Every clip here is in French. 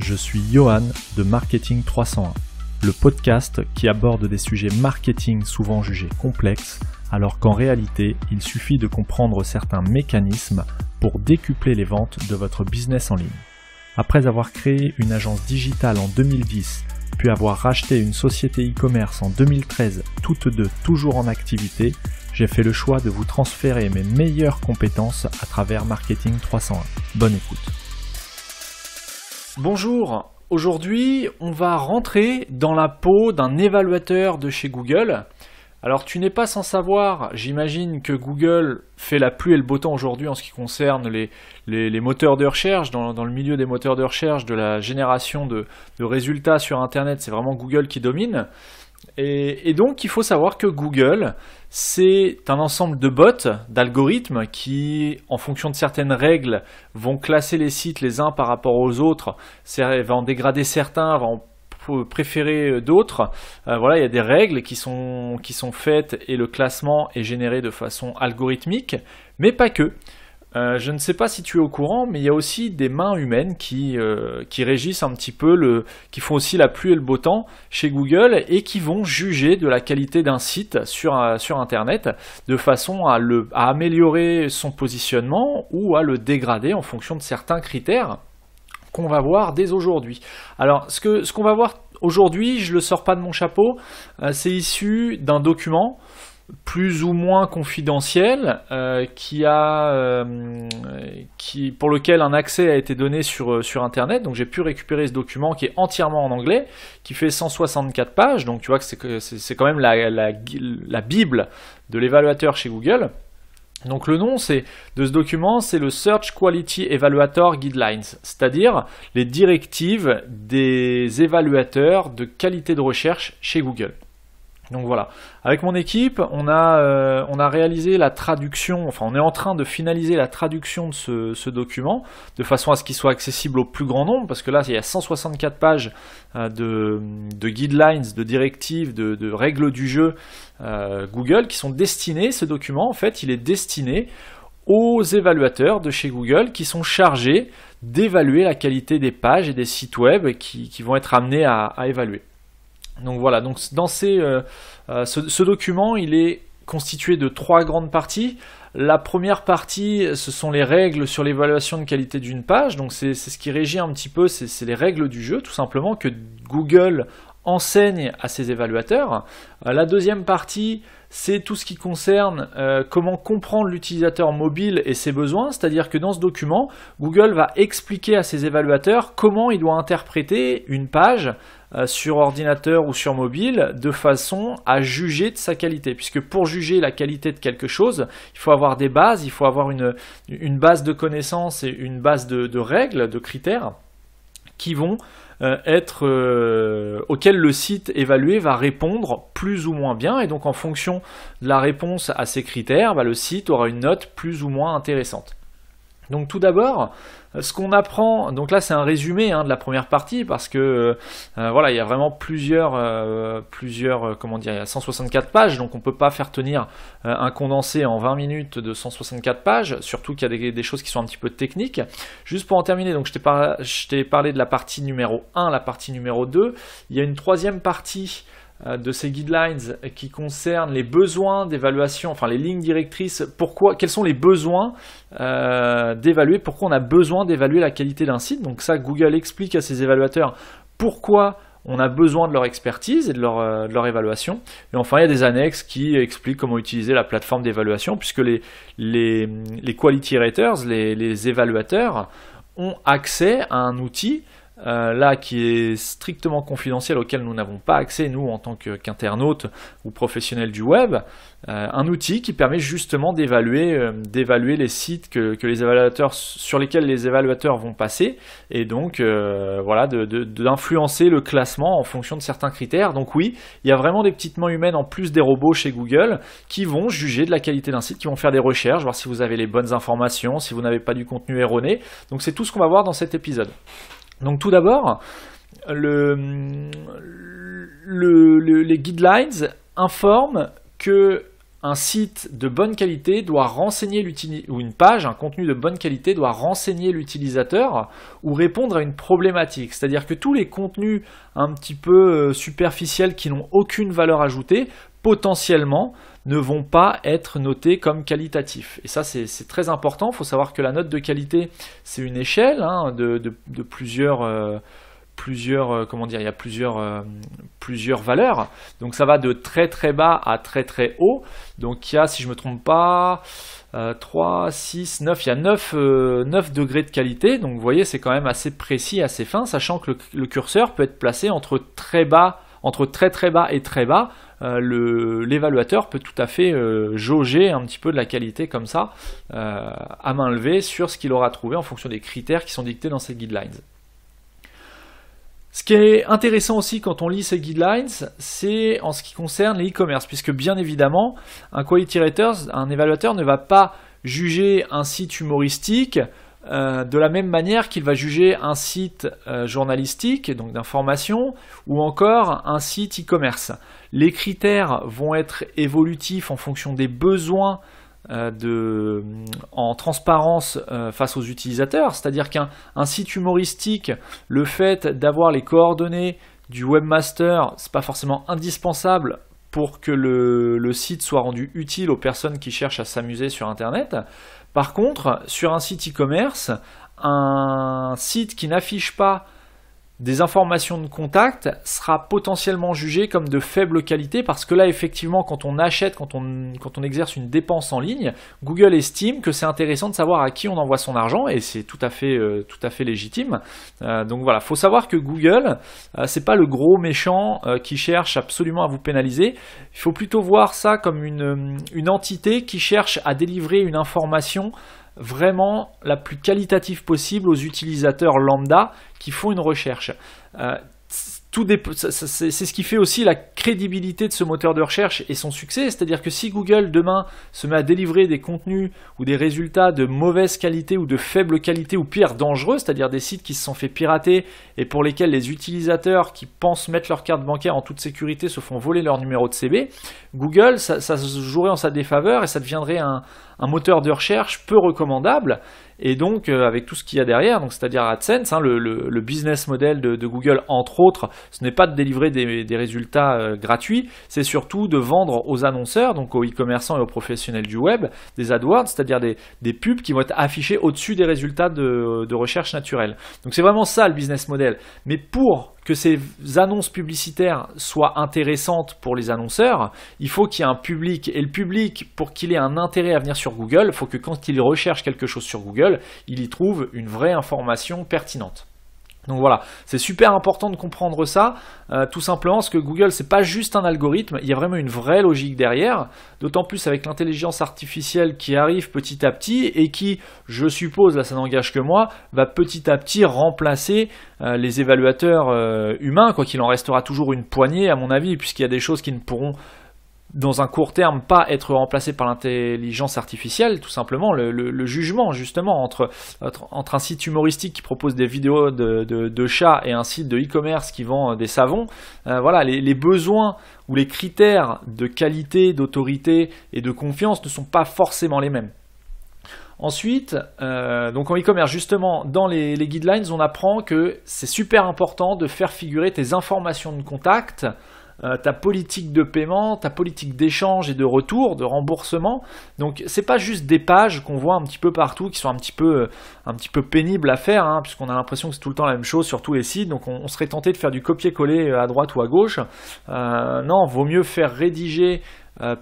Je suis Johan de Marketing 301, le podcast qui aborde des sujets marketing souvent jugés complexes, alors qu'en réalité, il suffit de comprendre certains mécanismes pour décupler les ventes de votre business en ligne. Après avoir créé une agence digitale en 2010, puis avoir racheté une société e-commerce en 2013, toutes deux toujours en activité, j'ai fait le choix de vous transférer mes meilleures compétences à travers Marketing 301. Bonne écoute. Bonjour, aujourd'hui on va rentrer dans la peau d'un évaluateur de chez Google. Alors tu n'es pas sans savoir, j'imagine que Google fait la pluie et le beau temps aujourd'hui en ce qui concerne les moteurs de recherche, dans le milieu des moteurs de recherche, de la génération de résultats sur Internet, c'est vraiment Google qui domine. Et donc il faut savoir que Google, c'est un ensemble de bots, d'algorithmes qui, en fonction de certaines règles, vont classer les sites les uns par rapport aux autres, va en dégrader certains, va en préférer d'autres. Voilà, il y a des règles qui sont faites et le classement est généré de façon algorithmique, mais pas que. Je ne sais pas si tu es au courant, mais il y a aussi des mains humaines qui régissent un petit peu, qui font aussi la pluie et le beau temps chez Google et qui vont juger de la qualité d'un site sur Internet de façon à améliorer son positionnement ou à le dégrader en fonction de certains critères qu'on va voir dès aujourd'hui. Alors, ce qu'on va voir aujourd'hui, je ne le sors pas de mon chapeau, c'est issu d'un document plus ou moins confidentiel pour lequel un accès a été donné sur Internet. Donc j'ai pu récupérer ce document qui est entièrement en anglais, qui fait 164 pages. Donc tu vois que c'est quand même la Bible de l'évaluateur chez Google. Donc le nom de ce document, c'est le Search Quality Evaluator Guidelines, c'est-à-dire les directives des évaluateurs de qualité de recherche chez Google. Donc voilà, avec mon équipe, on a réalisé la traduction, enfin on est en train de finaliser la traduction de ce document, de façon à ce qu'il soit accessible au plus grand nombre, parce que là il y a 164 pages de guidelines, de directives, de règles du jeu Google qui sont destinées, ce document en fait il est destiné aux évaluateurs de chez Google qui sont chargés d'évaluer la qualité des pages et des sites web qui vont être amenés à évaluer. Donc voilà, donc dans ce document, il est constitué de 3 grandes parties. La première partie, ce sont les règles sur l'évaluation de qualité d'une page. Donc c'est ce qui régit un petit peu, c'est les règles du jeu, tout simplement, que Google enseigne à ses évaluateurs. La deuxième partie, c'est tout ce qui concerne comment comprendre l'utilisateur mobile et ses besoins, c'est-à-dire que dans ce document, Google va expliquer à ses évaluateurs comment il doit interpréter une page sur ordinateur ou sur mobile de façon à juger de sa qualité, puisque pour juger la qualité de quelque chose, il faut avoir des bases, il faut avoir une base de connaissances et une base de règles, de critères qui vont auquel le site évalué va répondre plus ou moins bien, et donc en fonction de la réponse à ces critères, le site aura une note plus ou moins intéressante. Donc tout d'abord, ce qu'on apprend, donc là c'est un résumé de la première partie parce que voilà, il y a vraiment plusieurs il y a 164 pages, donc on peut pas faire tenir un condensé en 20 minutes de 164 pages, surtout qu'il y a des choses qui sont un petit peu techniques. Juste pour en terminer, donc je t'ai parlé de la partie numéro 1, la partie numéro 2, il y a une troisième partie de ces guidelines qui concernent les besoins d'évaluation, enfin les lignes directrices, quels sont les besoins d'évaluer, pourquoi on a besoin d'évaluer la qualité d'un site. Donc ça, Google explique à ses évaluateurs pourquoi on a besoin de leur expertise et de leur évaluation. Et enfin, il y a des annexes qui expliquent comment utiliser la plateforme d'évaluation, puisque les quality raters, les évaluateurs, ont accès à un outil là qui est strictement confidentiel, auquel nous n'avons pas accès nous en tant qu'internautes ou professionnels du web, un outil qui permet justement d'évaluer les sites sur lesquels les évaluateurs vont passer, et donc voilà, d'influencer le classement en fonction de certains critères. Donc oui, il y a vraiment des petites mains humaines en plus des robots chez Google qui vont juger de la qualité d'un site, qui vont faire des recherches, voir si vous avez les bonnes informations, si vous n'avez pas du contenu erroné. Donc c'est tout ce qu'on va voir dans cet épisode. Donc tout d'abord, les guidelines informent que un site de bonne qualité doit renseigner ou une page, un contenu de bonne qualité doit renseigner l'utilisateur ou répondre à une problématique. C'est-à-dire que tous les contenus un petit peu superficiels qui n'ont aucune valeur ajoutée, potentiellement, ne vont pas être notés comme qualitatifs. Et ça, c'est très important. Il faut savoir que la note de qualité, c'est une échelle de plusieurs... comment dire, il y a plusieurs valeurs, donc ça va de très très bas à très très haut. Donc il y a, si je me trompe pas, 3, 6, 9, il y a 9 degrés de qualité, donc vous voyez c'est quand même assez précis, assez fin, sachant que le curseur peut être placé entre très très bas et très bas. L'évaluateur peut tout à fait jauger un petit peu de la qualité comme ça, à main levée, sur ce qu'il aura trouvé en fonction des critères qui sont dictés dans ces guidelines. Ce qui est intéressant aussi quand on lit ces guidelines, c'est en ce qui concerne les e-commerce, puisque bien évidemment, un quality rater, un évaluateur ne va pas juger un site humoristique de la même manière qu'il va juger un site journalistique, donc d'information, ou encore un site e-commerce. Les critères vont être évolutifs en fonction des besoins en transparence face aux utilisateurs, c'est-à-dire qu'un site humoristique, le fait d'avoir les coordonnées du webmaster, c'est pas forcément indispensable pour que le site soit rendu utile aux personnes qui cherchent à s'amuser sur Internet. Par contre, sur un site e-commerce, un site qui n'affiche pas des informations de contact sera potentiellement jugé comme de faible qualité, parce que là effectivement quand on achète, quand on exerce une dépense en ligne, Google estime que c'est intéressant de savoir à qui on envoie son argent, et c'est tout à fait légitime. Donc voilà, faut savoir que Google c'est pas le gros méchant qui cherche absolument à vous pénaliser. Il faut plutôt voir ça comme une entité qui cherche à délivrer une information vraiment la plus qualitative possible aux utilisateurs lambda qui font une recherche. C'est ce qui fait aussi la crédibilité de ce moteur de recherche et son succès, c'est-à-dire que si Google demain se met à délivrer des contenus ou des résultats de mauvaise qualité ou de faible qualité ou pire dangereux, c'est-à-dire des sites qui se sont fait pirater et pour lesquels les utilisateurs qui pensent mettre leur carte bancaire en toute sécurité se font voler leur numéro de CB, Google ça se jouerait en sa défaveur et ça deviendrait un moteur de recherche peu recommandable. Et donc avec tout ce qu'il y a derrière, donc c'est-à-dire AdSense, le business model de Google entre autres, ce n'est pas de délivrer des résultats gratuits, c'est surtout de vendre aux annonceurs, donc aux e-commerçants et aux professionnels du web, des AdWords, c'est-à-dire des pubs qui vont être affichés au-dessus des résultats de recherche naturelle. Donc c'est vraiment ça le business model. Mais pour que ces annonces publicitaires soient intéressantes pour les annonceurs, il faut qu'il y ait un public. Et le public, pour qu'il ait un intérêt à venir sur Google, il faut que quand il recherche quelque chose sur Google, il y trouve une vraie information pertinente. Donc voilà, c'est super important de comprendre ça, tout simplement parce que Google c'est pas juste un algorithme, il y a vraiment une vraie logique derrière, d'autant plus avec l'intelligence artificielle qui arrive petit à petit et qui, je suppose, là ça n'engage que moi, va petit à petit remplacer les évaluateurs humains, quoi qu'il en restera toujours une poignée à mon avis, puisqu'il y a des choses qui ne pourront dans un court terme pas être remplacé par l'intelligence artificielle, tout simplement le jugement justement entre un site humoristique qui propose des vidéos de chats et un site de e-commerce qui vend des savons. Voilà, les besoins ou les critères de qualité, d'autorité et de confiance ne sont pas forcément les mêmes. Ensuite, donc en e-commerce, justement, dans les guidelines, on apprend que c'est super important de faire figurer tes informations de contact, ta politique de paiement, ta politique d'échange et de retour, de remboursement. Donc c'est pas juste des pages qu'on voit un petit peu partout, qui sont un petit peu pénibles à faire, hein, puisqu'on a l'impression que c'est tout le temps la même chose sur tous les sites, donc on serait tenté de faire du copier-coller à droite ou à gauche. Non, vaut mieux faire rédiger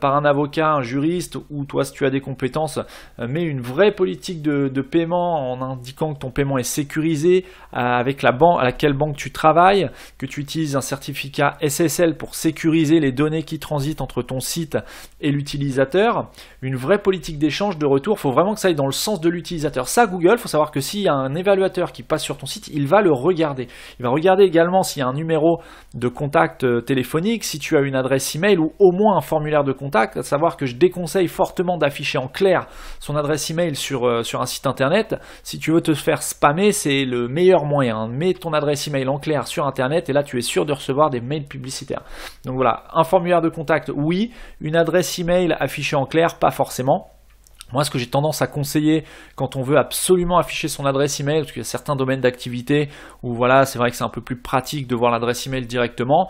par un avocat, un juriste, ou toi si tu as des compétences, mais une vraie politique de paiement en indiquant que ton paiement est sécurisé avec la banque à laquelle banque tu travailles, que tu utilises un certificat SSL pour sécuriser les données qui transitent entre ton site et l'utilisateur, une vraie politique d'échange, de retour. Il faut vraiment que ça aille dans le sens de l'utilisateur. Ça, Google, il faut savoir que s'il y a un évaluateur qui passe sur ton site, il va le regarder. Il va regarder également s'il y a un numéro de contact téléphonique, si tu as une adresse email ou au moins un formulaire formulaire de contact, à savoir que je déconseille fortement d'afficher en clair son adresse email sur un site internet. Si tu veux te faire spammer, c'est le meilleur moyen. Mets ton adresse email en clair sur internet et là tu es sûr de recevoir des mails publicitaires. Donc voilà, un formulaire de contact, oui. Une adresse email affichée en clair, pas forcément. Moi, ce que j'ai tendance à conseiller quand on veut absolument afficher son adresse email, parce qu'il y a certains domaines d'activité où voilà, c'est vrai que c'est un peu plus pratique de voir l'adresse email directement,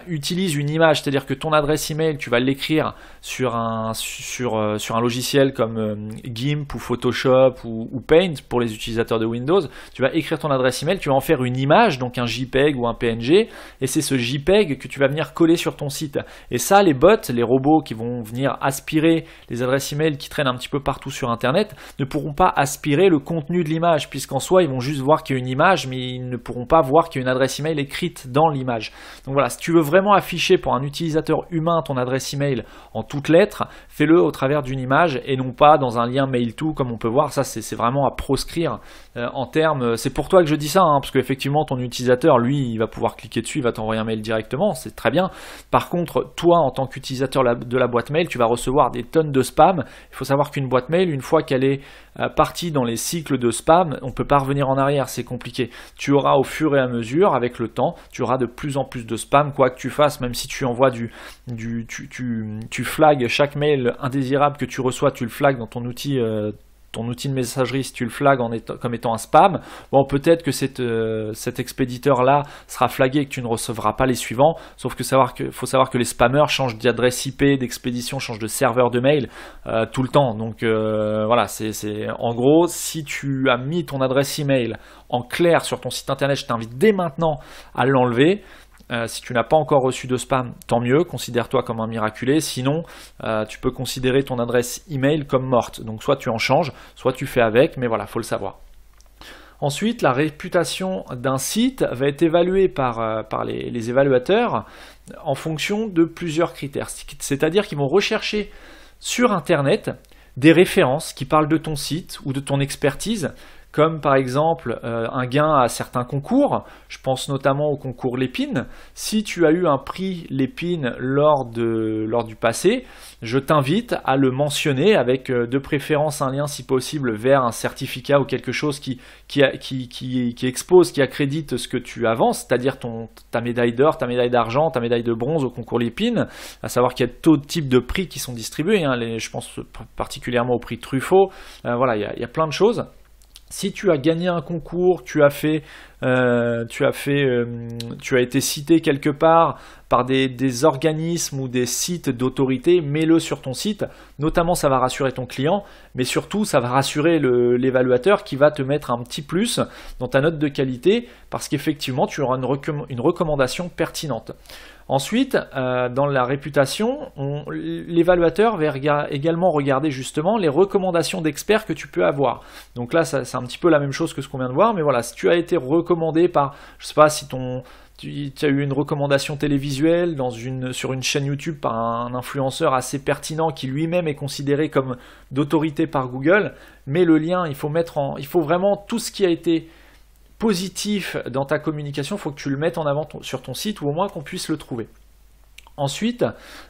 utilise une image, c'est-à-dire que ton adresse email, tu vas l'écrire sur un logiciel comme GIMP ou Photoshop ou Paint pour les utilisateurs de Windows. Tu vas écrire ton adresse email, tu vas en faire une image, donc un JPEG ou un PNG, et c'est ce JPEG que tu vas venir coller sur ton site. Et ça, les bots, les robots qui vont venir aspirer les adresses email qui traînent un petit peu partout sur internet ne pourront pas aspirer le contenu de l'image, puisqu'en soi ils vont juste voir qu'il y a une image, mais ils ne pourront pas voir qu'il y a une adresse email écrite dans l'image. Donc voilà, si tu veux vraiment afficher pour un utilisateur humain ton adresse email en toutes lettres, fais-le au travers d'une image et non pas dans un lien mail-to comme on peut voir. Ça c'est vraiment à proscrire en termes, c'est pour toi que je dis ça, parce qu'effectivement ton utilisateur lui il va pouvoir cliquer dessus, il va t'envoyer un mail directement, c'est très bien. Par contre toi en tant qu'utilisateur de la boîte mail, tu vas recevoir des tonnes de spam. Il faut savoir qu'une boîte mail, une fois qu'elle est partie dans les cycles de spam, on ne peut pas revenir en arrière, c'est compliqué. Tu auras au fur et à mesure, avec le temps, tu auras de plus en plus de spam, quoi que tu fasses, même si tu envoies tu flagues chaque mail indésirable que tu reçois, tu le flagues dans ton outil de messagerie, si tu le flagues comme étant un spam, bon, peut-être que cet expéditeur-là sera flagué et que tu ne recevras pas les suivants, sauf que faut savoir que les spammers changent d'adresse IP, d'expédition, changent de serveur de mail tout le temps. Donc voilà, en gros, si tu as mis ton adresse email en clair sur ton site internet, je t'invite dès maintenant à l'enlever. Si tu n'as pas encore reçu de spam, tant mieux, considère-toi comme un miraculé. Sinon, tu peux considérer ton adresse email comme morte. Donc soit tu en changes, soit tu fais avec, mais voilà, faut le savoir. Ensuite, la réputation d'un site va être évaluée par les évaluateurs en fonction de plusieurs critères. C'est-à-dire qu'ils vont rechercher sur Internet des références qui parlent de ton site ou de ton expertise, comme par exemple un gain à certains concours. Je pense notamment au concours Lépine. Si tu as eu un prix Lépine lors du passé, je t'invite à le mentionner avec de préférence un lien si possible vers un certificat ou quelque chose qui expose, qui accrédite ce que tu avances, c'est-à-dire ta médaille d'or, ta médaille d'argent, ta médaille de bronze au concours Lépine, à savoir qu'il y a tout type de prix qui sont distribués, je pense particulièrement au prix Truffaut, voilà, il y a plein de choses. Si tu as gagné un concours, tu as été cité quelque part par des organismes ou des sites d'autorité, mets-le sur ton site. Notamment, ça va rassurer ton client, mais surtout, ça va rassurer l'évaluateur qui va te mettre un petit plus dans ta note de qualité parce qu'effectivement, tu auras une recommandation pertinente. Ensuite, dans la réputation, l'évaluateur va également regarder justement les recommandations d'experts que tu peux avoir. Donc là, c'est un petit peu la même chose que ce qu'on vient de voir, mais voilà, si tu as été recommandé par, je ne sais pas si tu as eu une recommandation télévisuelle sur une chaîne YouTube par un influenceur assez pertinent qui lui-même est considéré comme d'autorité par Google, mais le lien, il faut vraiment tout ce qui a été positif dans ta communication, il faut que tu le mettes en avant sur ton site ou au moins qu'on puisse le trouver. Ensuite,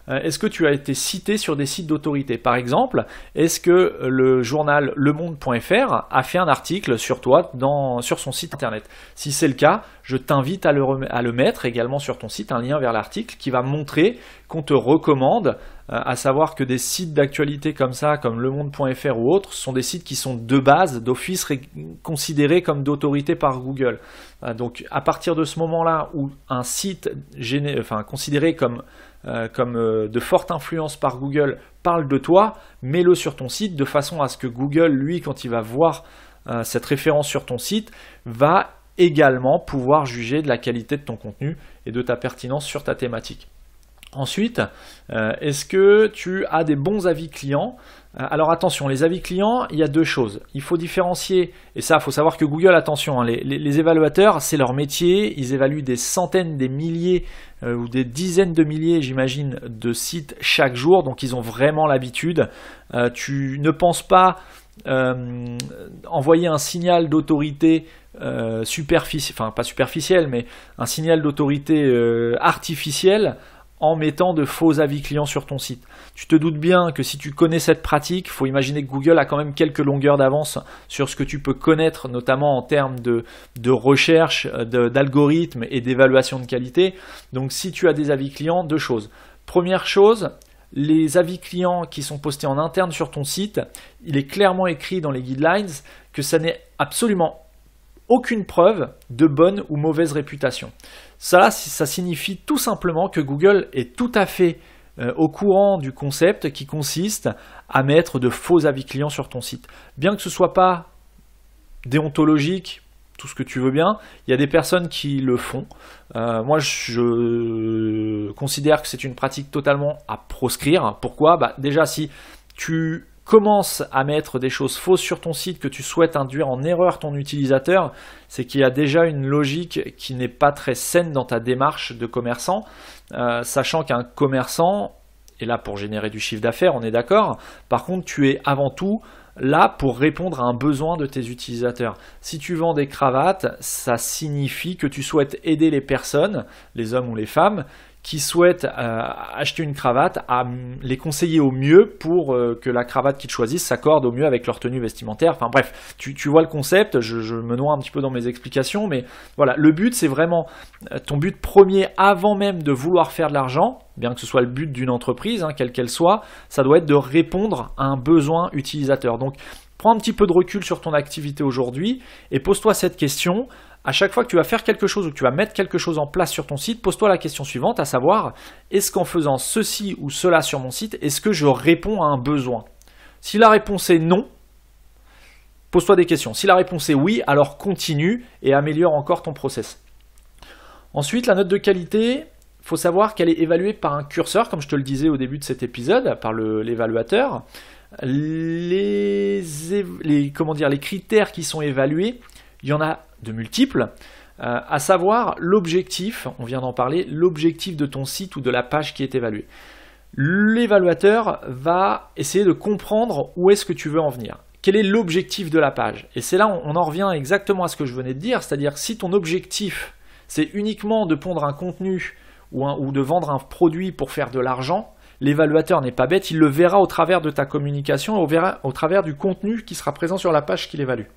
est-ce que tu as été cité sur des sites d'autorité? Par exemple, est-ce que le journal lemonde.fr a fait un article sur toi sur son site internet? Si c'est le cas, je t'invite à le mettre également sur ton site, un lien vers l'article qui va montrer qu'on te recommande, à savoir que des sites d'actualité comme ça, comme lemonde.fr ou autres, sont des sites qui sont de base, d'office, considérés comme d'autorité par Google. Donc à partir de ce moment-là où un site considéré comme de forte influence par Google parle de toi, mets-le sur ton site de façon à ce que Google, lui, quand il va voir cette référence sur ton site, va également pouvoir juger de la qualité de ton contenu et de ta pertinence sur ta thématique. Ensuite, est-ce que tu as des bons avis clients? Alors attention, les avis clients, il y a deux choses. Il faut différencier, et ça, il faut savoir que Google, attention, les évaluateurs, c'est leur métier, ils évaluent des centaines, des milliers ou des dizaines de milliers, j'imagine, de sites chaque jour, donc ils ont vraiment l'habitude. Tu ne penses pas envoyer un signal d'autorité superficiel, enfin pas superficiel, mais un signal d'autorité artificielle en mettant de faux avis clients sur ton site. Tu te doutes bien que si tu connais cette pratique, il faut imaginer que Google a quand même quelques longueurs d'avance sur ce que tu peux connaître, notamment en termes de recherche, d'algorithmes et d'évaluation de qualité. Donc si tu as des avis clients, deux choses. Première chose, les avis clients qui sont postés en interne sur ton site, il est clairement écrit dans les guidelines que ça n'est absolument aucune preuve de bonne ou mauvaise réputation. Ça signifie tout simplement que Google est tout à fait au courant du concept qui consiste à mettre de faux avis clients sur ton site. Bien que ce ne soit pas déontologique, tout ce que tu veux bien, il y a des personnes qui le font. Moi, je considère que c'est une pratique totalement à proscrire. Pourquoi ? Déjà, si tu commences à mettre des choses fausses sur ton site, que tu souhaites induire en erreur ton utilisateur, c'est qu'il y a déjà une logique qui n'est pas très saine dans ta démarche de commerçant, sachant qu'un commerçant est là pour générer du chiffre d'affaires, on est d'accord. Par contre, tu es avant tout là pour répondre à un besoin de tes utilisateurs. Si tu vends des cravates, ça signifie que tu souhaites aider les personnes, les hommes ou les femmes, qui souhaitent acheter une cravate, à les conseiller au mieux pour que la cravate qu'ils choisissent s'accorde au mieux avec leur tenue vestimentaire. Enfin bref, tu vois le concept, je me noie un petit peu dans mes explications, mais voilà, le but c'est vraiment ton but premier avant même de vouloir faire de l'argent, bien que ce soit le but d'une entreprise, quelle qu'elle soit, ça doit être de répondre à un besoin utilisateur. Donc prends un petit peu de recul sur ton activité aujourd'hui et pose-toi cette question. À chaque fois que tu vas faire quelque chose ou que tu vas mettre quelque chose en place sur ton site, pose-toi la question suivante, à savoir, est-ce qu'en faisant ceci ou cela sur mon site, est-ce que je réponds à un besoin ? Si la réponse est non, pose-toi des questions. Si la réponse est oui, alors continue et améliore encore ton process. Ensuite, la note de qualité, il faut savoir qu'elle est évaluée par un curseur, comme je te le disais au début de cet épisode, par l'évaluateur. Les critères qui sont évalués, il y en a de multiples, à savoir l'objectif, on vient d'en parler, l'objectif de ton site ou de la page qui est évaluée. L'évaluateur va essayer de comprendre où est-ce que tu veux en venir. Quel est l'objectif de la page ? Et c'est là on en revient exactement à ce que je venais de dire, c'est-à-dire si ton objectif c'est uniquement de pondre un contenu ou de vendre un produit pour faire de l'argent, l'évaluateur n'est pas bête, il le verra au travers de ta communication, au travers du contenu qui sera présent sur la page qu'il évalue.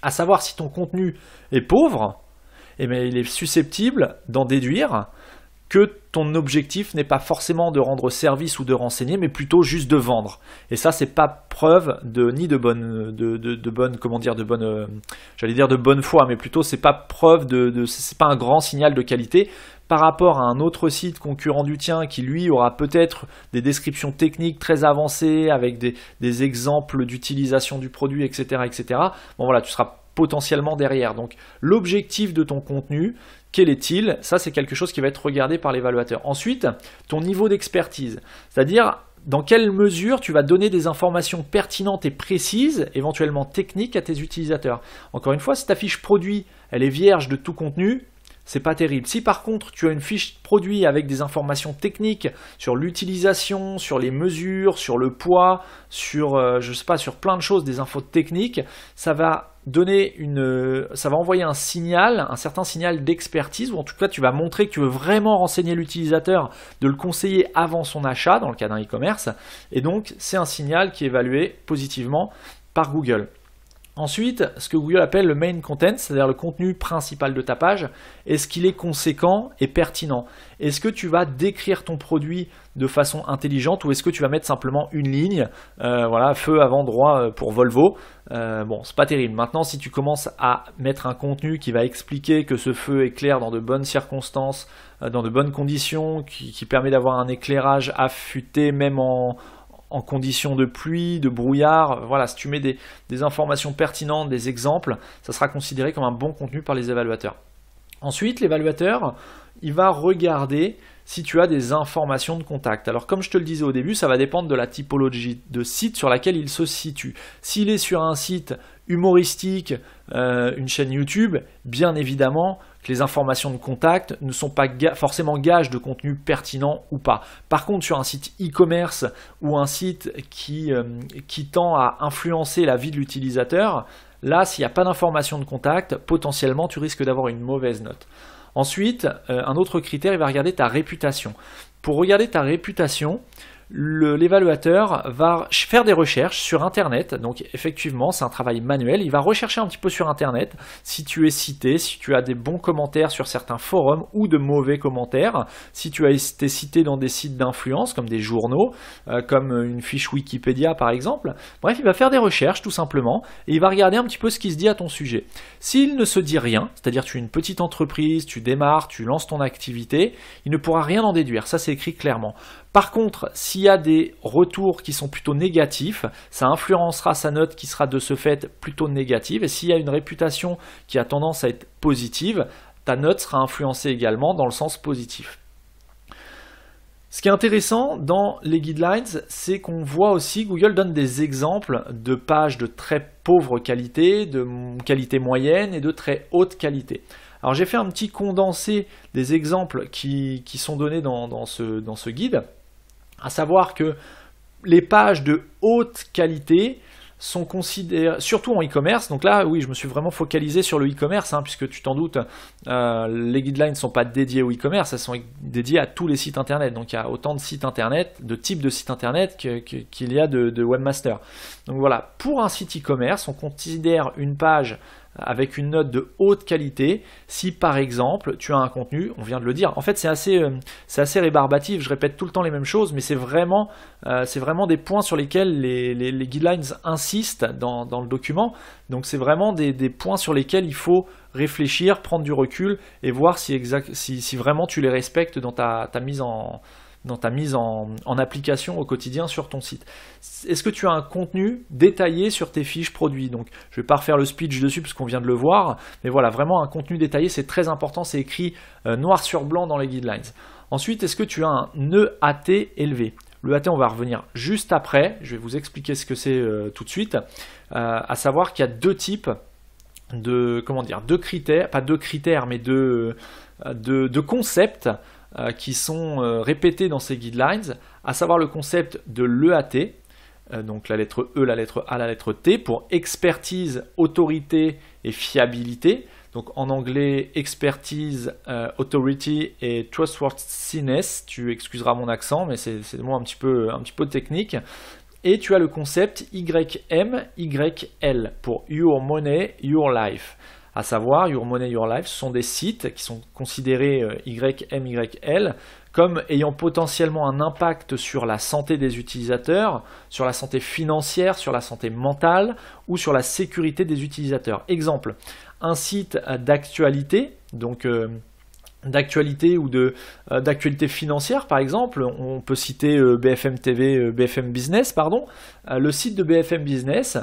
À savoir si ton contenu est pauvre, il est susceptible d'en déduire que ton objectif n'est pas forcément de rendre service ou de renseigner, mais plutôt juste de vendre. Et ça, c'est pas preuve de bonne foi, mais plutôt c'est pas preuve c'est pas un grand signal de qualité par rapport à un autre site concurrent du tien qui lui aura peut-être des descriptions techniques très avancées avec des exemples d'utilisation du produit, etc., etc. Bon voilà, tu seras potentiellement derrière. Donc l'objectif de ton contenu, quel est-il ? Ça, c'est quelque chose qui va être regardé par l'évaluateur. Ensuite, ton niveau d'expertise, c'est-à-dire dans quelle mesure tu vas donner des informations pertinentes et précises, éventuellement techniques, à tes utilisateurs. Encore une fois, si ta fiche produit, elle est vierge de tout contenu, c'est pas terrible. Si par contre tu as une fiche produit avec des informations techniques sur l'utilisation, sur les mesures, sur le poids, sur sur plein de choses, des infos techniques, ça va envoyer un certain signal d'expertise, ou en tout cas tu vas montrer que tu veux vraiment renseigner l'utilisateur, de le conseiller avant son achat dans le cas d'un e-commerce, et donc c'est un signal qui est évalué positivement par Google. Ensuite, ce que Google appelle le main content, c'est-à-dire le contenu principal de ta page, est-ce qu'il est conséquent et pertinent ? Est-ce que tu vas décrire ton produit de façon intelligente ou est-ce que tu vas mettre simplement une ligne, feu avant droit pour Volvo, c'est pas terrible. Maintenant, si tu commences à mettre un contenu qui va expliquer que ce feu éclaire dans de bonnes circonstances, dans de bonnes conditions, qui permet d'avoir un éclairage affûté même en conditions de pluie, de brouillard, si tu mets des informations pertinentes, des exemples, ça sera considéré comme un bon contenu par les évaluateurs. Ensuite, l'évaluateur, il va regarder si tu as des informations de contact. Alors comme je te le disais au début, ça va dépendre de la typologie de site sur laquelle il se situe. S'il est sur un site humoristique, une chaîne YouTube, bien évidemment que les informations de contact ne sont pas forcément gages de contenu pertinent ou pas. Par contre, sur un site e-commerce ou un site qui tend à influencer la vie de l'utilisateur, là, s'il n'y a pas d'informations de contact, potentiellement, tu risques d'avoir une mauvaise note. Ensuite, un autre critère, il va regarder ta réputation. Pour regarder ta réputation, l'évaluateur va faire des recherches sur Internet, donc effectivement c'est un travail manuel, il va rechercher un petit peu sur Internet si tu es cité, si tu as des bons commentaires sur certains forums ou de mauvais commentaires, si tu as été cité dans des sites d'influence comme des journaux, comme une fiche Wikipédia par exemple. Bref, il va faire des recherches tout simplement et il va regarder un petit peu ce qui se dit à ton sujet. S'il ne se dit rien, c'est-à-dire tu es une petite entreprise, tu démarres, tu lances ton activité, il ne pourra rien en déduire, ça c'est écrit clairement. Par contre, s'il y a des retours qui sont plutôt négatifs, ça influencera sa note qui sera de ce fait plutôt négative. Et s'il y a une réputation qui a tendance à être positive, ta note sera influencée également dans le sens positif. Ce qui est intéressant dans les guidelines, c'est qu'on voit aussi, Google donne des exemples de pages de très pauvre qualité, de qualité moyenne et de très haute qualité. Alors j'ai fait un petit condensé des exemples qui sont donnés dans ce guide, à savoir que les pages de haute qualité sont considérées, surtout en e-commerce, donc là oui je me suis vraiment focalisé sur le e-commerce, puisque tu t'en doutes, les guidelines ne sont pas dédiées au e-commerce, elles sont dédiées à tous les sites internet, donc il y a autant de sites internet, de types de sites internet qu'il y a de webmasters. Donc voilà, pour un site e-commerce, on considère une page avec une note de haute qualité si par exemple tu as un contenu, on vient de le dire, en fait c'est assez rébarbatif, je répète tout le temps les mêmes choses, mais c'est vraiment des points sur lesquels les guidelines insistent dans le document, donc c'est vraiment des points sur lesquels il faut réfléchir, prendre du recul et voir si vraiment tu les respectes dans ta mise en application au quotidien sur ton site. Est-ce que tu as un contenu détaillé sur tes fiches produits? Donc, je ne vais pas refaire le speech dessus parce qu'on vient de le voir, mais voilà, vraiment un contenu détaillé, c'est très important, c'est écrit noir sur blanc dans les guidelines. Ensuite, est-ce que tu as un EAT élevé? Le EAT, on va revenir juste après, je vais vous expliquer ce que c'est tout de suite, à savoir qu'il y a deux types de critères, pas deux critères, mais de concepts qui sont répétés dans ces guidelines, à savoir le concept de l'EAT, donc la lettre E, la lettre A, la lettre T, pour expertise, autorité et fiabilité. Donc en anglais, expertise, authority et trustworthiness. Tu excuseras mon accent, mais c'est des mots un petit peu technique. Et tu as le concept YM, YL pour Your Money, Your Life. À savoir, Your Money, Your Life, ce sont des sites qui sont considérés YMYL comme ayant potentiellement un impact sur la santé des utilisateurs, sur la santé financière, sur la santé mentale ou sur la sécurité des utilisateurs. Exemple, un site d'actualité, donc d'actualité ou d'actualité financière par exemple, on peut citer BFM TV, BFM Business, pardon. Le site de BFM Business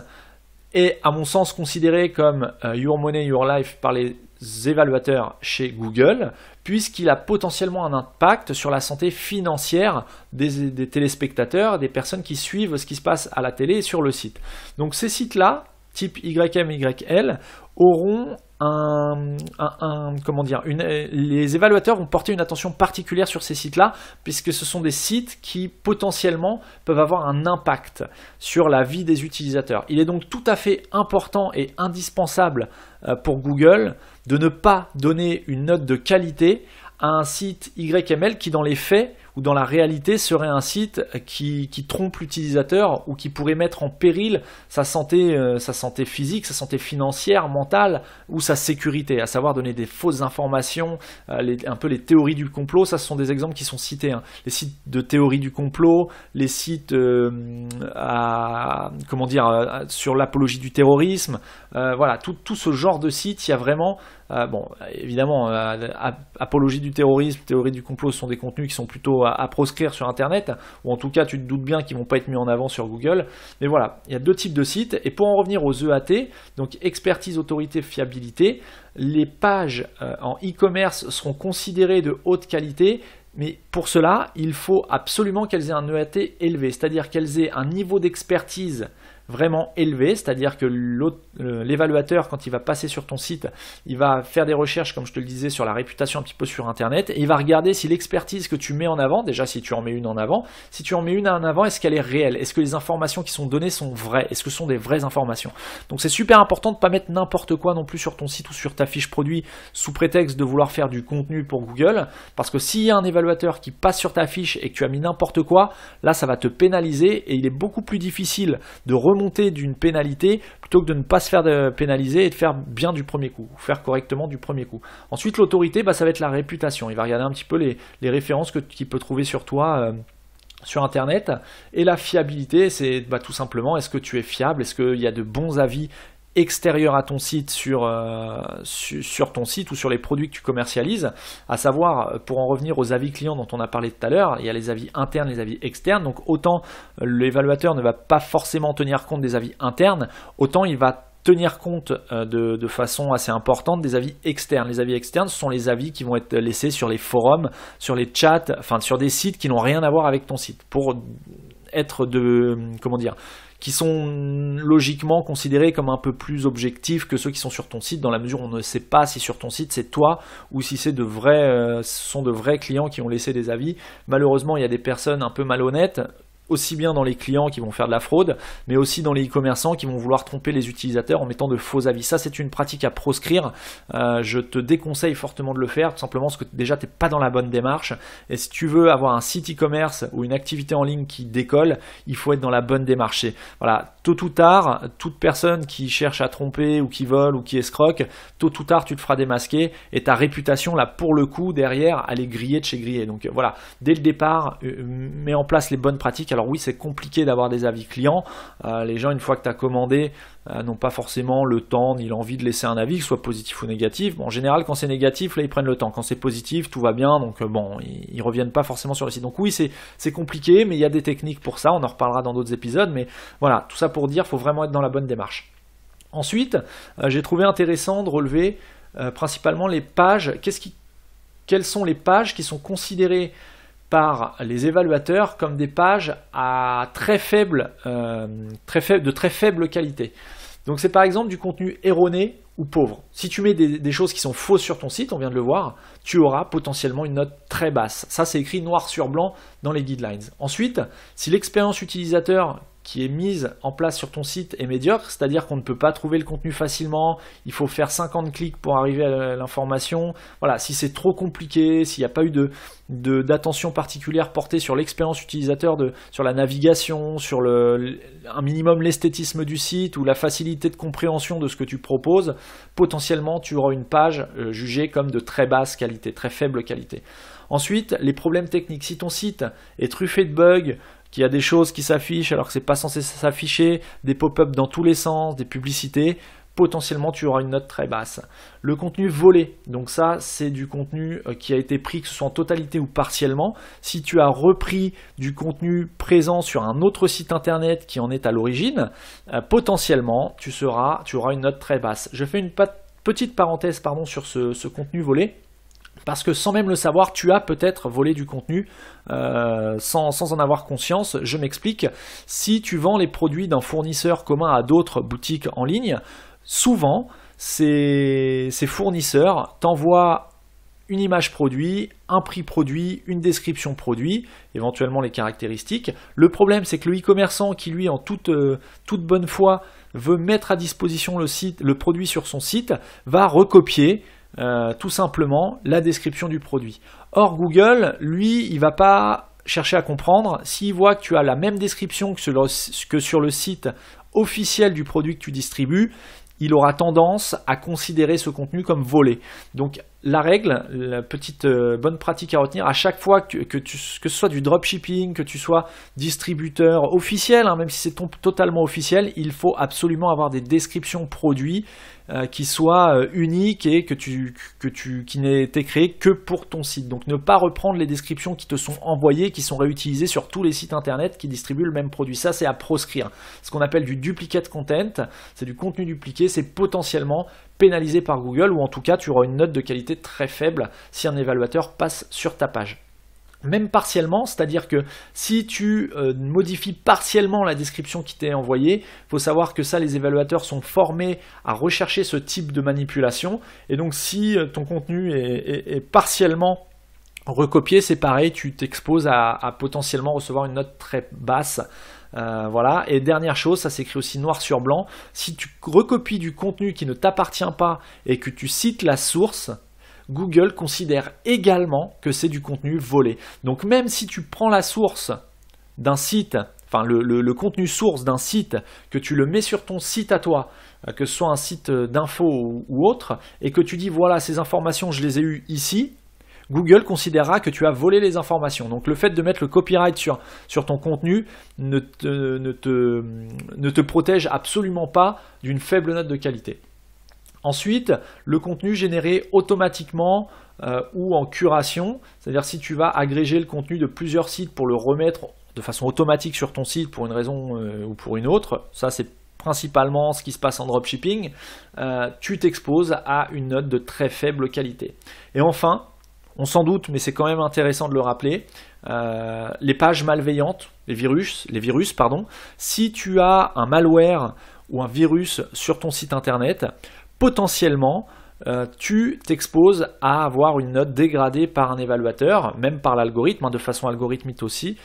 est à mon sens considéré comme Your Money, Your Life par les évaluateurs chez Google, puisqu'il a potentiellement un impact sur la santé financière des téléspectateurs, des personnes qui suivent ce qui se passe à la télé et sur le site. Donc ces sites-là, type YM, YL, auront les évaluateurs vont porter une attention particulière sur ces sites-là, puisque ce sont des sites qui potentiellement peuvent avoir un impact sur la vie des utilisateurs. Il est donc tout à fait important et indispensable pour Google de ne pas donner une note de qualité à un site YML qui dans les faits ou dans la réalité serait un site qui trompe l'utilisateur ou qui pourrait mettre en péril sa santé physique, sa santé financière, mentale ou sa sécurité, à savoir donner des fausses informations, un peu les théories du complot. Ça, ce sont des exemples qui sont cités, hein. Les sites de théorie du complot, les sites sur l'apologie du terrorisme, voilà, tout ce genre de sites, il y a vraiment évidemment, apologie du terrorisme, théorie du complot, ce sont des contenus qui sont plutôt à proscrire sur Internet, ou en tout cas, tu te doutes bien qu'ils ne vont pas être mis en avant sur Google. Mais voilà, il y a deux types de sites. Et pour en revenir aux EAT, donc expertise, autorité, fiabilité, les pages en e-commerce seront considérées de haute qualité. Mais pour cela, il faut absolument qu'elles aient un EAT élevé, c'est-à-dire qu'elles aient un niveau d'expertise vraiment élevé, c'est-à-dire que l'évaluateur, quand il va passer sur ton site, il va faire des recherches, comme je te le disais, sur la réputation un petit peu sur Internet, et il va regarder si l'expertise que tu mets en avant, déjà si tu en mets une en avant, si tu en mets une en avant, est-ce qu'elle est réelle? Est-ce que les informations qui sont données sont vraies? Est-ce que ce sont des vraies informations? Donc c'est super important de ne pas mettre n'importe quoi non plus sur ton site ou sur ta fiche produit sous prétexte de vouloir faire du contenu pour Google, parce que s'il y a un évaluateur qui passe sur ta fiche et que tu as mis n'importe quoi, là ça va te pénaliser et il est beaucoup plus difficile de remonter d'une pénalité plutôt que de ne pas se faire pénaliser et de faire bien du premier coup, ou faire correctement du premier coup. Ensuite l'autorité, ça va être la réputation. Il va regarder un petit peu les références qu'il peut trouver sur toi sur Internet, et la fiabilité, c'est tout simplement, est-ce que tu es fiable, est-ce qu'il y a de bons avis extérieurs à ton site sur ton site ou sur les produits que tu commercialises, à savoir, pour en revenir aux avis clients dont on a parlé tout à l'heure, il y a les avis internes, les avis externes, donc autant l'évaluateur ne va pas forcément tenir compte des avis internes, autant il va tenir compte de façon assez importante des avis externes. Les avis externes, ce sont les avis qui vont être laissés sur les forums, sur les chats, enfin sur des sites qui n'ont rien à voir avec ton site, pour être qui sont logiquement considérés comme un peu plus objectifs que ceux qui sont sur ton site, dans la mesure où on ne sait pas si sur ton site c'est toi ou si c'est ce sont de vrais clients qui ont laissé des avis. Malheureusement, il y a des personnes un peu malhonnêtes, aussi bien dans les clients qui vont faire de la fraude, mais aussi dans les e-commerçants qui vont vouloir tromper les utilisateurs en mettant de faux avis. Ça, c'est une pratique à proscrire. Je te déconseille fortement de le faire, tout simplement parce que déjà, tu n'es pas dans la bonne démarche. Et si tu veux avoir un site e-commerce ou une activité en ligne qui décolle, il faut être dans la bonne démarche. Et voilà, tôt ou tard, toute personne qui cherche à tromper ou qui vole ou qui escroque, tôt ou tard, tu te feras démasquer et ta réputation, là, pour le coup, derrière, elle est grillée de chez grillée. Donc voilà, dès le départ, mets en place les bonnes pratiques. Alors oui, c'est compliqué d'avoir des avis clients. Les gens, une fois que tu as commandé, n'ont pas forcément le temps ni l'envie de laisser un avis, que ce soit positif ou négatif. Bon, en général, quand c'est négatif, là, ils prennent le temps. Quand c'est positif, tout va bien. Donc ils reviennent pas forcément sur le site. Donc oui, c'est compliqué, mais il y a des techniques pour ça. On en reparlera dans d'autres épisodes. Mais voilà, tout ça pour dire, il faut vraiment être dans la bonne démarche. Ensuite, j'ai trouvé intéressant de relever principalement les pages. Quelles sont les pages qui sont considérées par les évaluateurs comme des pages à de très faible qualité. Donc c'est par exemple du contenu erroné ou pauvre. Si tu mets des choses qui sont fausses sur ton site, on vient de le voir, tu auras potentiellement une note très basse. Ça, c'est écrit noir sur blanc dans les guidelines. Ensuite, si l'expérience utilisateur qui est mise en place sur ton site est médiocre, c'est-à-dire qu'on ne peut pas trouver le contenu facilement, il faut faire 50 clics pour arriver à l'information. Voilà, si c'est trop compliqué, s'il n'y a pas eu d'attention particulière portée sur l'expérience utilisateur, sur la navigation, sur un minimum l'esthétisme du site ou la facilité de compréhension de ce que tu proposes, potentiellement tu auras une page jugée comme de très basse qualité, très faible qualité. Ensuite, les problèmes techniques. Si ton site est truffé de bugs, qu'il y a des choses qui s'affichent alors que c'est pas censé s'afficher, des pop-up dans tous les sens, des publicités, potentiellement tu auras une note très basse. Le contenu volé, donc ça c'est du contenu qui a été pris, que ce soit en totalité ou partiellement. Si tu as repris du contenu présent sur un autre site internet qui en est à l'origine, potentiellement tu auras une note très basse. Je fais une petite parenthèse sur ce contenu volé. Parce que sans même le savoir, tu as peut-être volé du contenu sans en avoir conscience. Je m'explique. Si tu vends les produits d'un fournisseur commun à d'autres boutiques en ligne, souvent, ces fournisseurs t'envoient une image produit, un prix produit, une description produit, éventuellement les caractéristiques. Le problème, c'est que le e-commerçant qui, lui, en toute bonne foi, veut mettre à disposition le produit sur son site, va recopier tout simplement la description du produit. Or Google, lui, il va pas chercher à comprendre. S'il voit que tu as la même description que sur le site officiel du produit que tu distribues, il aura tendance à considérer ce contenu comme volé. Donc la règle, la petite bonne pratique à retenir, à chaque fois que ce soit du dropshipping, que tu sois distributeur officiel, même si c'est totalement officiel, il faut absolument avoir des descriptions produits qui soient uniques et qui n'aient été créées que pour ton site. Donc ne pas reprendre les descriptions qui te sont envoyées, qui sont réutilisées sur tous les sites internet qui distribuent le même produit. Ça, c'est à proscrire. Ce qu'on appelle du duplicate content, c'est du contenu dupliqué, c'est potentiellement pénalisé par Google, ou en tout cas tu auras une note de qualité très faible si un évaluateur passe sur ta page. même partiellement, c'est-à-dire que si tu modifies partiellement la description qui t'est envoyée, il faut savoir que ça, les évaluateurs sont formés à rechercher ce type de manipulation, et donc si ton contenu est partiellement recopié, c'est pareil, tu t'exposes à potentiellement recevoir une note très basse. Voilà. Et dernière chose, ça s'écrit aussi noir sur blanc, si tu recopies du contenu qui ne t'appartient pas et que tu cites la source, Google considère également que c'est du contenu volé. Donc même si tu prends la source d'un site, enfin le contenu source d'un site, que tu le mets sur ton site à toi, que ce soit un site d'info ou autre, et que tu dis voilà, ces informations je les ai eues ici, Google considérera que tu as volé les informations. Donc le fait de mettre le copyright sur ton contenu ne te protège absolument pas d'une faible note de qualité. Ensuite, le contenu généré automatiquement ou en curation, c'est-à-dire si tu vas agréger le contenu de plusieurs sites pour le remettre de façon automatique sur ton site pour une raison ou pour une autre, ça c'est principalement ce qui se passe en dropshipping, tu t'exposes à une note de très faible qualité. Et enfin, on s'en doute, mais c'est quand même intéressant de le rappeler, les pages malveillantes, les virus, si tu as un malware ou un virus sur ton site internet, potentiellement, tu t'exposes à avoir une note dégradée par un évaluateur, même par l'algorithme, de façon algorithmique aussi,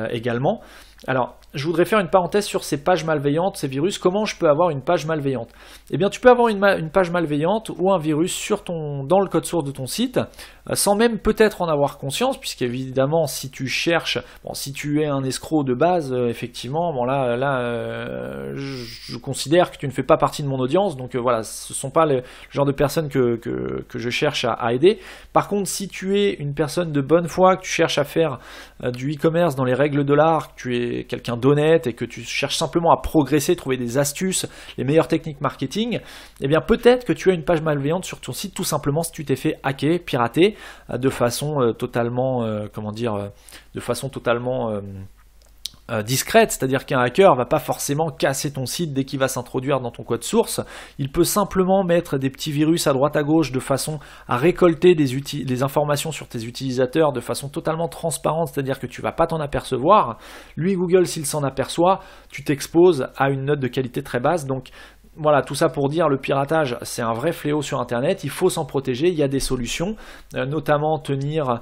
également. Alors, je voudrais faire une parenthèse sur ces pages malveillantes, ces virus. Comment je peux avoir une page malveillante? Eh bien, tu peux avoir une page malveillante ou un virus dans le code source de ton site, sans même peut-être en avoir conscience, puisqu'évidemment, si tu cherches, si tu es un escroc de base, effectivement, je considère que tu ne fais pas partie de mon audience, donc voilà, ce ne sont pas le genre de personnes que je cherche à aider. Par contre, si tu es une personne de bonne foi, que tu cherches à faire du e-commerce dans les règles de l'art, que tu es quelqu'un d'honnête et que tu cherches simplement à progresser, trouver des astuces, les meilleures techniques marketing, eh bien peut-être que tu as une page malveillante sur ton site, tout simplement si tu t'es fait hacker, pirater, de façon totalement, discrète, c'est-à-dire qu'un hacker va pas forcément casser ton site dès qu'il va s'introduire dans ton code source, il peut simplement mettre des petits virus à droite à gauche de façon à récolter des informations sur tes utilisateurs de façon totalement transparente, c'est-à-dire que tu vas pas t'en apercevoir. Lui, Google, s'il s'en aperçoit, tu t'exposes à une note de qualité très basse. Donc voilà, tout ça pour dire, le piratage, c'est un vrai fléau sur Internet, il faut s'en protéger, il y a des solutions, notamment tenir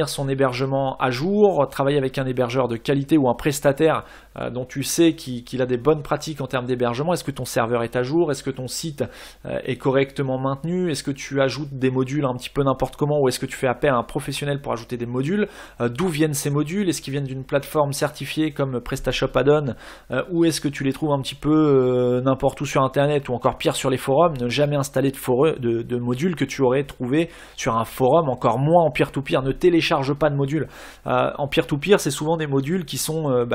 son hébergement à jour, travailler avec un hébergeur de qualité ou un prestataire dont tu sais qu'il a des bonnes pratiques en termes d'hébergement. Est-ce que ton serveur est à jour? Est-ce que ton site est correctement maintenu? Est-ce que tu ajoutes des modules un petit peu n'importe comment, ou est-ce que tu fais appel à un professionnel pour ajouter des modules? D'où viennent ces modules? Est-ce qu'ils viennent d'une plateforme certifiée comme PrestaShop Add-on, ou est-ce que tu les trouves un petit peu n'importe où sur Internet, ou encore pire sur les forums? Ne jamais installer de modules que tu aurais trouvé sur un forum, encore moins en peer-to-peer. Ne télécharge pas de modules. En peer-to-peer, c'est souvent des modules qui sont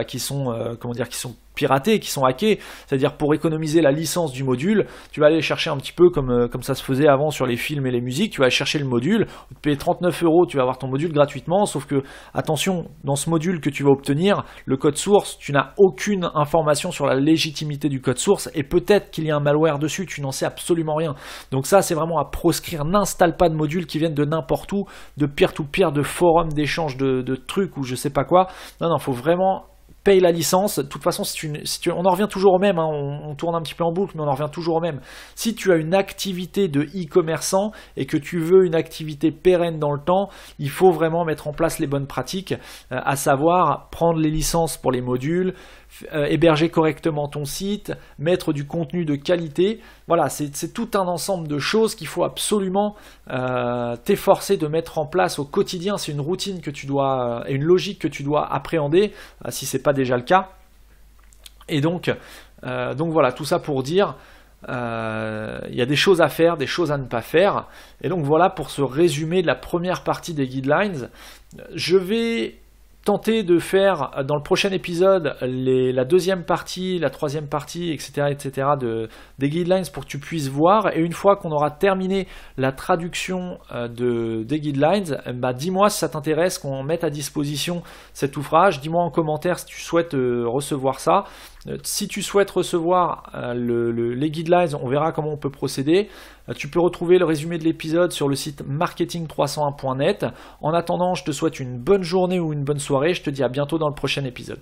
piratés, qui sont hackés, c'est-à-dire pour économiser la licence du module, tu vas aller chercher un petit peu comme ça se faisait avant sur les films et les musiques, tu vas aller chercher le module, tu payes 39 €, tu vas avoir ton module gratuitement, sauf que, attention, dans ce module que tu vas obtenir, le code source, tu n'as aucune information sur la légitimité du code source, et peut-être qu'il y a un malware dessus, tu n'en sais absolument rien. Donc ça, c'est vraiment à proscrire. N'installe pas de modules qui viennent de n'importe où, de peer-to-peer, de forums, d'échanges de trucs, ou je sais pas quoi. Non, faut vraiment paye la licence. De toute façon, on en revient toujours au même, on tourne un petit peu en boucle, mais on en revient toujours au même. Si tu as une activité de e-commerçant et que tu veux une activité pérenne dans le temps, il faut vraiment mettre en place les bonnes pratiques, à savoir prendre les licences pour les modules, héberger correctement ton site, mettre du contenu de qualité. Voilà, c'est tout un ensemble de choses qu'il faut absolument t'efforcer de mettre en place au quotidien. C'est une routine que tu dois, et une logique que tu dois appréhender, si ce n'est pas déjà le cas. Et donc voilà, tout ça pour dire, il y a des choses à faire, des choses à ne pas faire. Et donc voilà pour ce résumé de la première partie des guidelines. Je vais tenter de faire dans le prochain épisode la deuxième partie, la troisième partie, etc. des guidelines pour que tu puisses voir. Et une fois qu'on aura terminé la traduction des guidelines, dis-moi si ça t'intéresse qu'on mette à disposition cet ouvrage. Dis-moi en commentaire si tu souhaites recevoir ça. Si tu souhaites recevoir les guidelines, on verra comment on peut procéder. Tu peux retrouver le résumé de l'épisode sur le site marketing301.net. En attendant, je te souhaite une bonne journée ou une bonne soirée. Je te dis à bientôt dans le prochain épisode.